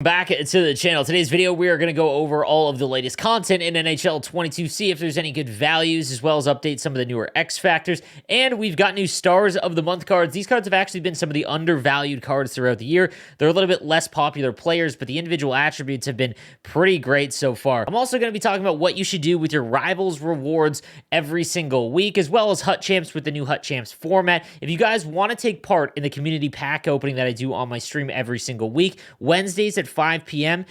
Back to the channel. Today's video, we are going to go over all of the latest content in NHL 22, see if there's any good values, as well as update some of the newer X factors. And we've got new Stars of the Month cards. These cards have actually been some of the undervalued cards throughout the year. They're a little bit less popular players, but the individual attributes have been pretty great so far. I'm also going to be talking about what you should do with your Rivals rewards every single week, as well as Hut Champs with the new Hut Champs format. If you guys want to take part in the community pack opening that I do on my stream every single week, Wednesdays at 5 p.m.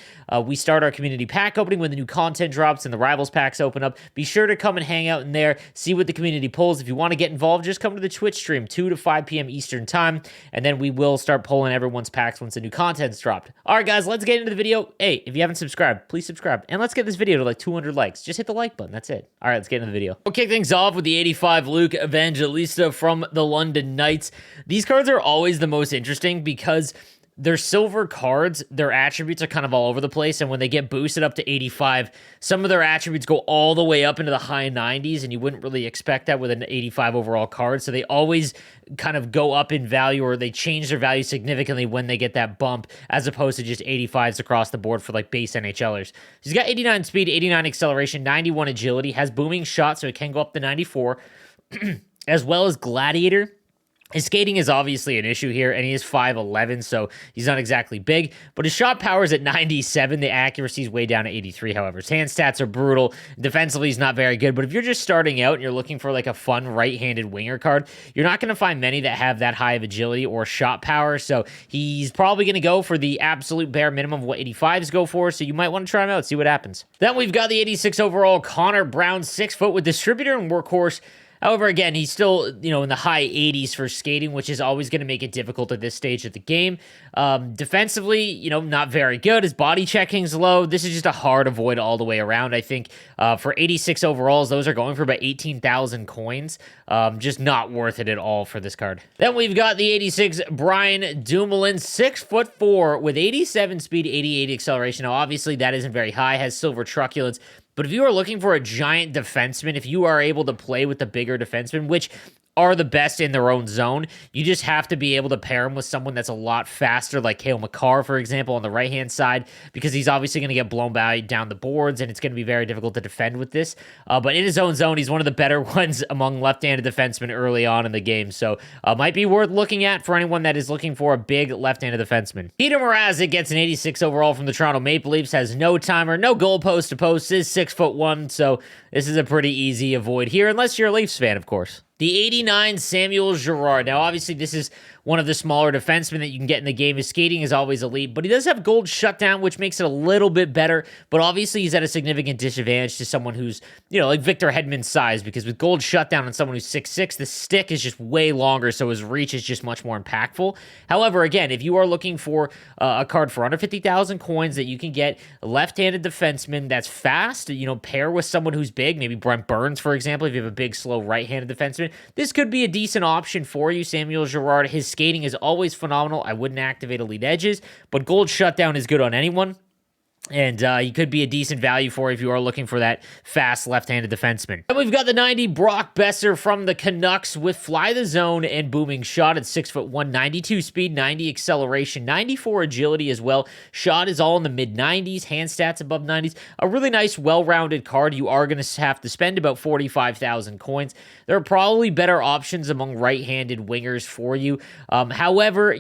We start our community pack opening when the new content drops and the Rivals packs open up. Be sure to come and hang out in there, see what the community pulls. If you want to get involved, just come to the Twitch stream, 2 to 5 p.m. Eastern time, and then we will start pulling everyone's packs once the new content's dropped. All right, guys, let's get into the video. Hey, if you haven't subscribed, please subscribe, and let's get this video to like 200 likes. Just hit the like button. That's it. All right, let's get into the video. We'll kick things off with the 85 Luke Evangelista from the London Knights. These cards are always the most interesting because they're silver cards. Their attributes are kind of all over the place, and when they get boosted up to 85, some of their attributes go all the way up into the high 90s, and you wouldn't really expect that with an 85 overall card, so they always kind of go up in value, or they change their value significantly when they get that bump, as opposed to just 85s across the board for like base NHLers. He's got 89 speed, 89 acceleration, 91 agility, has booming shot, so it can go up to 94, as well as Gladiator. His skating is obviously an issue here, and he is 5'11", so he's not exactly big, but his shot power is at 97. The accuracy is way down to 83, however. His hand stats are brutal. Defensively, he's not very good, but if you're just starting out and you're looking for like a fun right-handed winger card, you're not going to find many that have that high of agility or shot power, so he's probably going to go for the absolute bare minimum of what 85s go for, so you might want to try him out, see what happens. Then we've got the 86 overall Connor Brown, 6 foot with distributor and workhorse. However, again, he's still, in the high 80s for skating, which is always going to make it difficult at this stage of the game. Defensively, not very good. His body checking's low. This is just a hard avoid all the way around. I think for 86 overalls, those are going for about 18,000 coins. Just not worth it at all for this card. Then we've got the 86 Brian Dumoulin, 6'4" with 87 speed, 88 acceleration. Now, obviously, that isn't very high. Has silver truculence. But if you are looking for a giant defenseman, if you are able to play with the bigger defensemen, which are the best in their own zone, you just have to be able to pair him with someone that's a lot faster, like Cale Makar, for example, on the right-hand side, because he's obviously going to get blown by down the boards, and it's going to be very difficult to defend with this. But in his own zone, he's one of the better ones among left-handed defensemen early on in the game, so might be worth looking at for anyone that is looking for a big left-handed defenseman. Peter Mrazek gets an 86 overall from the Toronto Maple Leafs, has no timer, no goalpost to post, is 6'1", so this is a pretty easy avoid here, unless you're a Leafs fan, of course. The 89 Samuel Girard. Now, obviously, this is one of the smaller defensemen that you can get in the game. His skating is always elite, but he does have gold shutdown, which makes it a little bit better, but obviously he's at a significant disadvantage to someone who's, like Victor Hedman's size, because with gold shutdown on someone who's 6'6", the stick is just way longer, so his reach is just much more impactful. However, again, if you are looking for a card for under 50,000 coins that you can get a left-handed defenseman that's fast, pair with someone who's big, maybe Brent Burns, for example, if you have a big, slow right-handed defenseman, this could be a decent option for you. Samuel Girard, his skating is always phenomenal. I wouldn't activate elite edges, but gold shutdown is good on anyone. And he could be a decent value for if you are looking for that fast left-handed defenseman. And we've got the 90 Brock Boeser from the Canucks with fly the zone and booming shot at 6'1", 92 speed, 90 acceleration, 94 agility as well. Shot is all in the mid-90s, hand stats above 90s. A really nice, well-rounded card. You are going to have to spend about 45,000 coins. There are probably better options among right-handed wingers for you. However,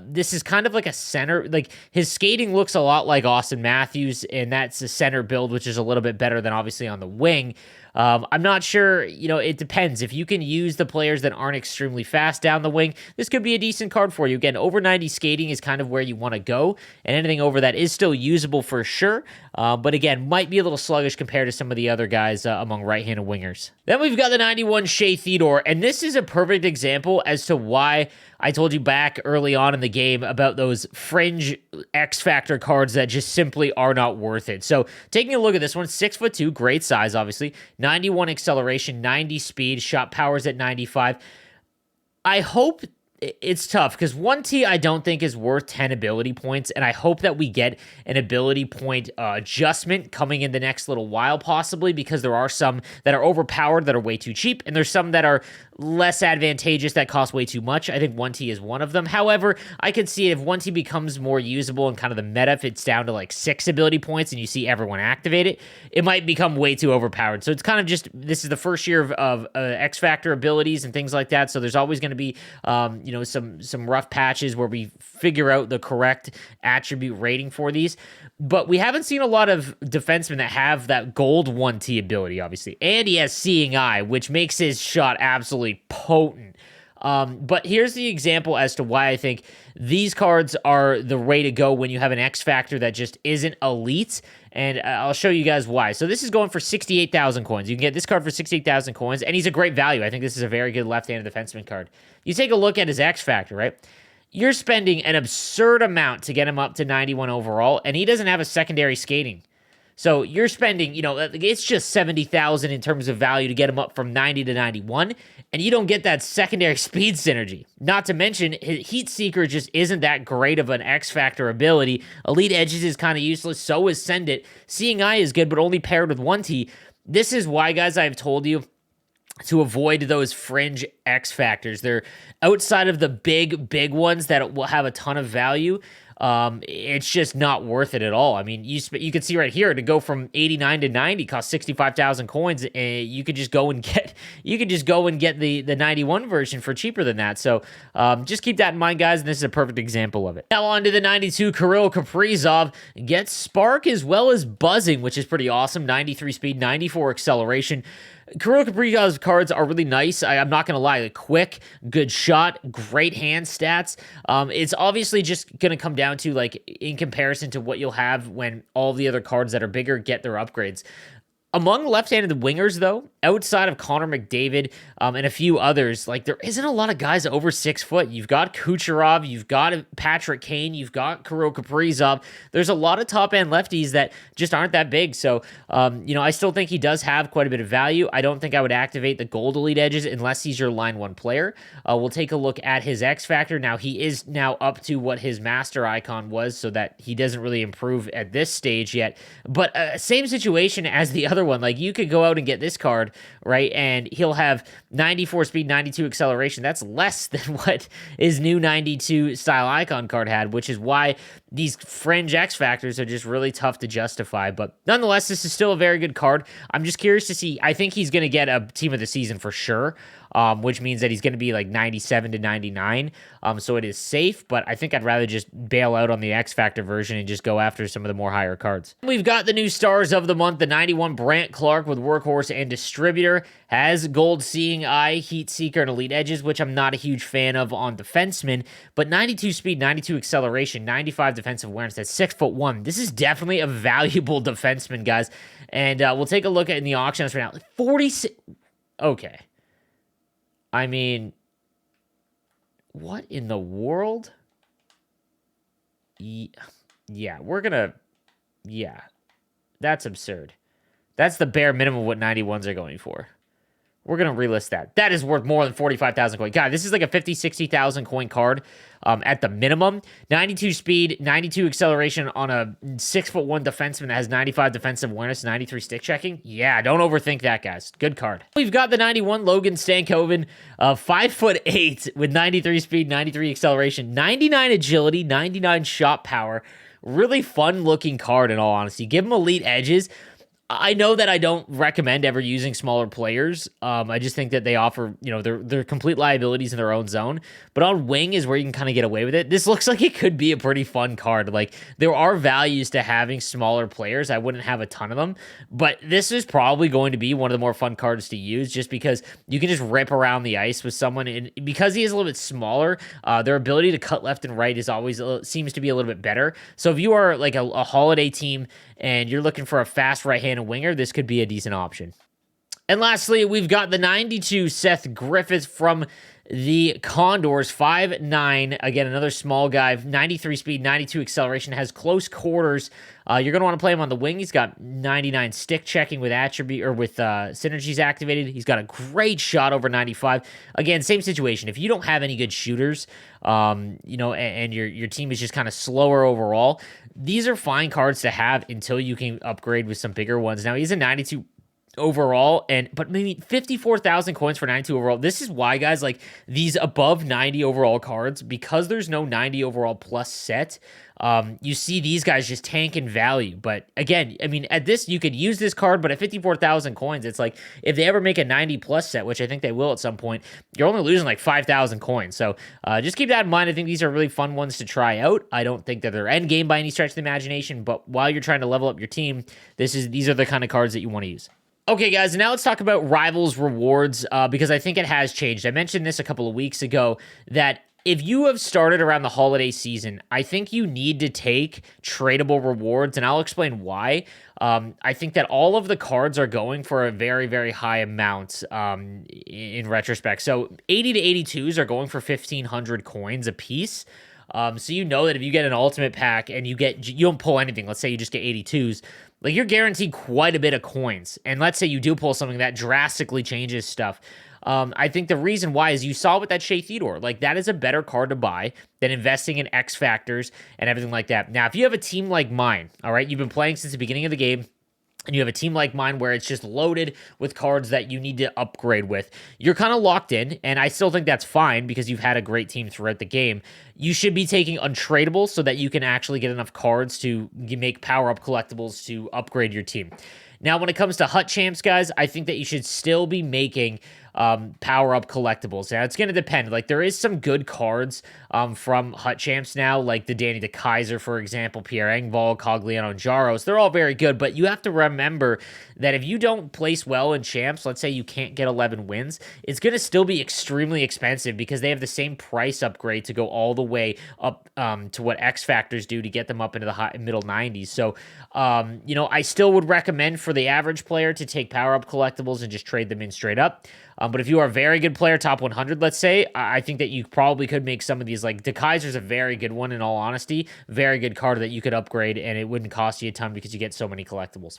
this is kind of like a center. Like, his skating looks a lot like Austin Matthews, and that's a center build, which is a little bit better than obviously on the wing. I'm not sure, it depends. If you can use the players that aren't extremely fast down the wing, this could be a decent card for you. Again, over 90 skating is kind of where you want to go, and anything over that is still usable for sure, but again, might be a little sluggish compared to some of the other guys among right-handed wingers. Then we've got the 91 Shea Theodore, and this is a perfect example as to why I told you back early on in the game about those fringe X-Factor cards that just simply are not worth it. So taking a look at this one, 6'2", great size, obviously, 91 acceleration, 90 speed, shot powers at 95. I hope it's tough because 1T I don't think is worth 10 ability points, and I hope that we get an ability point adjustment coming in the next little while, possibly, because there are some that are overpowered that are way too cheap, and there's some that are less advantageous that cost way too much. I think 1T is one of them. However, I could see if 1T becomes more usable in kind of the meta, if it's down to like 6 ability points and you see everyone activate it, it might become way too overpowered. So it's kind of just, this is the first year of X Factor abilities and things like that, so there's always going to be some rough patches where we figure out the correct attribute rating for these. But we haven't seen a lot of defensemen that have that gold 1T ability, obviously. And he has Seeing Eye, which makes his shot absolutely potent. But here's the example as to why I think these cards are the way to go when you have an X Factor that just isn't elite. And I'll show you guys why. So this is going for 68,000 coins. You can get this card for 68,000 coins, and he's a great value. I think this is a very good left-handed defenseman card. You take a look at his X Factor, right? You're spending an absurd amount to get him up to 91 overall, and he doesn't have a secondary skating. So you're spending, it's just 70,000 in terms of value to get him up from 90 to 91, and you don't get that secondary speed synergy. Not to mention, Heat Seeker just isn't that great of an X Factor ability. Elite Edges is kind of useless, so is Send It. Seeing Eye is good, but only paired with 1T. This is why, guys, I've told you to avoid those fringe X Factors. They're outside of the big ones that will have a ton of value. It's just not worth it at all. I mean, you can see right here, to go from 89 to 90 costs 65,000 coins, and you could just go and get the 91 version for cheaper than that. So just keep that in mind, guys, and this is a perfect example of it. Now on to the 92 Kirill Kaprizov. Gets Spark as well as Buzzing, which is pretty awesome. 93 speed, 94 acceleration. Kirill Kaprizov's cards are really nice. I'm not going to lie. Quick, good shot, great hand stats. It's obviously just going to come down to, like, in comparison to what you'll have when all the other cards that are bigger get their upgrades. Among left-handed wingers, though, outside of Connor McDavid and a few others, like, there isn't a lot of guys over 6 foot. You've got Kucherov, you've got Patrick Kane, you've got Kirill Kaprizov. There's a lot of top-end lefties that just aren't that big. So, I still think he does have quite a bit of value. I don't think I would activate the gold elite edges unless he's your line 1 player. We'll take a look at his X Factor. Now, he is now up to what his master icon was, so that he doesn't really improve at this stage yet. But same situation as the other one. Like, you could go out and get this card, right, and he'll have 94 speed, 92 acceleration. That's less than what his new 92 style icon card had, which is why these fringe X Factors are just really tough to justify. But nonetheless, this is still a very good card. I'm just curious to see. I think he's going to get a team of the season for sure, which means that he's going to be like 97 to 99. So it is safe, but I think I'd rather just bail out on the X Factor version and just go after some of the more higher cards. We've got the new stars of the month. The 91 Brant Clark with Workhorse and Distributor has Gold Seeing Eye, Heat Seeker, and Elite Edges, which I'm not a huge fan of on defensemen, but 92 speed, 92 acceleration, 95 defensive awareness. That's 6'1". This is definitely a valuable defenseman, guys. And we'll take a look at in the auction house right now. 46. Okay. I mean, what in the world? Yeah, that's absurd. That's the bare minimum of what 91s are going for. We're going to relist that. That is worth more than 45,000 coin. God, this is like a 50, 60,000 coin card at the minimum. 92 speed, 92 acceleration on a 6'1" defenseman that has 95 defensive awareness, 93 stick checking. Yeah, don't overthink that, guys. Good card. We've got the 91 Logan Stankoven, 5'8" with 93 speed, 93 acceleration, 99 agility, 99 shot power. Really fun looking card in all honesty. Give him elite edges. I know that I don't recommend ever using smaller players. I just think that they offer, they're complete liabilities in their own zone. But on wing is where you can kind of get away with it. This looks like it could be a pretty fun card. Like, there are values to having smaller players. I wouldn't have a ton of them. But this is probably going to be one of the more fun cards to use, just because you can just rip around the ice with someone. And because he is a little bit smaller, their ability to cut left and right is always seems to be a little bit better. So if you are like a holiday team and you're looking for a fast right-handed winger, this could be a decent option. And lastly, we've got the 92 Seth Griffith from The Condors, 5'9", again, another small guy, 93 speed, 92 acceleration, has close quarters. You're going to want to play him on the wing. He's got 99 stick checking with attribute or with synergies activated. He's got a great shot over 95. Again, same situation. If you don't have any good shooters, and your team is just kind of slower overall, these are fine cards to have until you can upgrade with some bigger ones. Now, he's a 92 overall, but maybe 54,000 coins for 92 overall. This is why, guys, like these above 90 overall cards, because there's no 90 overall plus set, you see these guys just tank in value. But again, I mean, at this, you could use this card, but at 54,000 coins, it's like if they ever make a 90 plus set, which I think they will at some point, you're only losing like 5,000 coins. So just keep that in mind. I think these are really fun ones to try out. I don't think that they're end game by any stretch of the imagination, but while you're trying to level up your team, these are the kind of cards that you want to use. Okay, guys, now let's talk about Rivals rewards, because I think it has changed. I mentioned this a couple of weeks ago, that if you have started around the holiday season, I think you need to take tradable rewards, and I'll explain why. I think that all of the cards are going for a very, very high amount in retrospect. So 80 to 82s are going for 1,500 coins a piece. So you know that if you get an ultimate pack and you don't pull anything, let's say you just get 82s, like you're guaranteed quite a bit of coins. And let's say you do pull something that drastically changes stuff. I think the reason why is you saw with that Shea Theodore, like that is a better card to buy than investing in X factors and everything like that. Now, if you have a team like mine, all right, you've been playing since the beginning of the game, and you have a team like mine where it's just loaded with cards that you need to upgrade with, you're kind of locked in, and I still think that's fine because you've had a great team throughout the game. You should be taking untradables so that you can actually get enough cards to make power-up collectibles to upgrade your team. Now, when it comes to Hut Champs, guys, I think that you should still be making power-up collectibles. Now, it's going to depend. Like, there is some good cards from Hut Champs now, like the Danny DeKaiser, for example, Pierre Engvall, Cogliano, Jaros. They're all very good, but you have to remember that if you don't place well in Champs, let's say you can't get 11 wins, it's going to still be extremely expensive because they have the same price upgrade to go all the way up to what X Factors do to get them up into the middle 90s. So, I still would recommend for the average player to take power-up collectibles and just trade them in straight up. But if you are a very good player, top 100, let's say, I think that you probably could make some of these, like DeKaiser's a very good one, in all honesty. Very good card that you could upgrade, and it wouldn't cost you a ton because you get so many collectibles.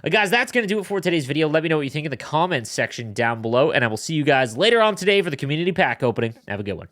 Guys, that's going to do it for today's video. Let me know what you think in the comments section down below, and I will see you guys later on today for the community pack opening. Have a good one.